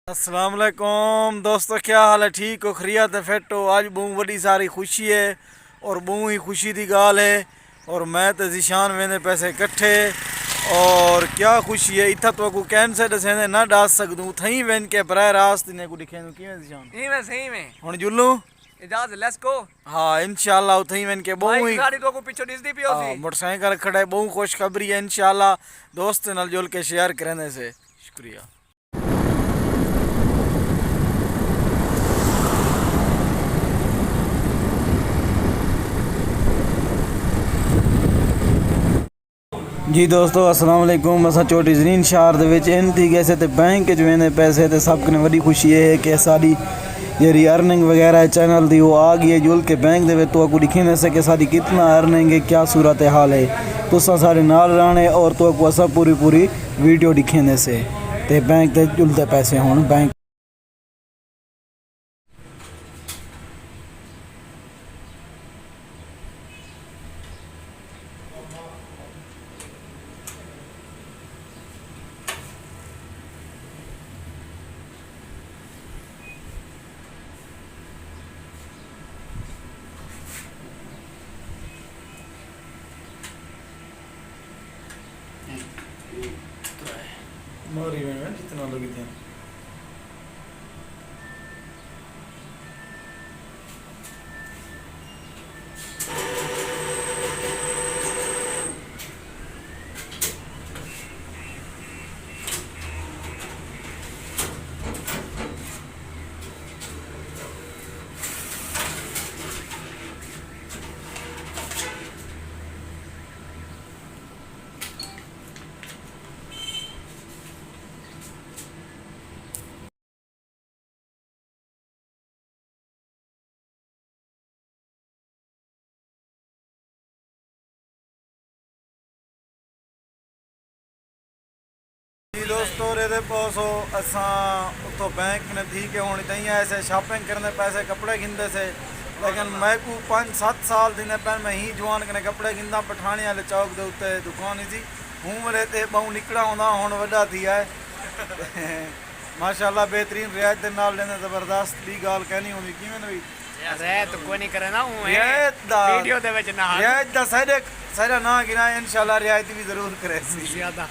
अस्सलाम वालेकुम दोस्तों, क्या हाल है? ठीक हो? खैरियत है? फिट हो? आज बहुत बड़ी सारी खुशी है और बहुत ही खुशी की गाल है। और मैं तो जिशान मैंने पैसे इकट्ठे और क्या खुशी है। इतना तो को कैंसर दसेंदे ना डास सकूँ थी वेन के बराह रास्त इन्हें को दिखे कि जिशान सही में हुन जुल्लू इजाज़ लेट्स गो। हाँ इंशाल्लाह उथई वेन के बहुत ही गाड़ी तो को पीछे दिसदी पियो सी मोटरसाइकिल खड़ा है। बहुत खुशखबरी है इंशाल्लाह दोस्त नाल जुल के शेयर करने से शुक्रिया। जी दोस्तों अस्सलाम वालेकुम। असा छोटी जरीन शहर इन थी गए थे बैंक वेंदे पैसे तो सब कने बड़ी खुशी है कि साड़ी जी अर्निंग वगैरह है चैनल दी वो आ गई है जुल के बैंक दे तो आपको दिखी से कि साड़ी कितना अर्निंग है, क्या सूरत हाल है। तुसा सारे नाल रहने और तो आपको सब पूरी वीडियो दिखे से ते बैंक दे जुलते पैसे हों बैंक। मारी में जितना लगी थी जी दोस्तों रे पहुँचो असा उतो बैंक ने थी के होनी चाहिए ऐसे शॉपिंग करने पैसे कपड़े गिनते से। लेकिन मैं को 5-7 साल दिन पहले मैं ही जवान कने कपड़े गिनदा पठाने वाले चौक के उत्ते दुकान थी हूँ मेरे ते बहु निकला होंदा हुण वड्डा थी है माशाल्लाह बेहतरीन रियायत दे नाल लेने ज़बरदस्त दी गाल कहनी होंदी किवें भी रियायत कोई नहीं करे ना हूं रियायत दा वीडियो दे विच ना रियायत दा साडे ना गिना इंशाल्लाह रियायत भी जरूर करे ज्यादा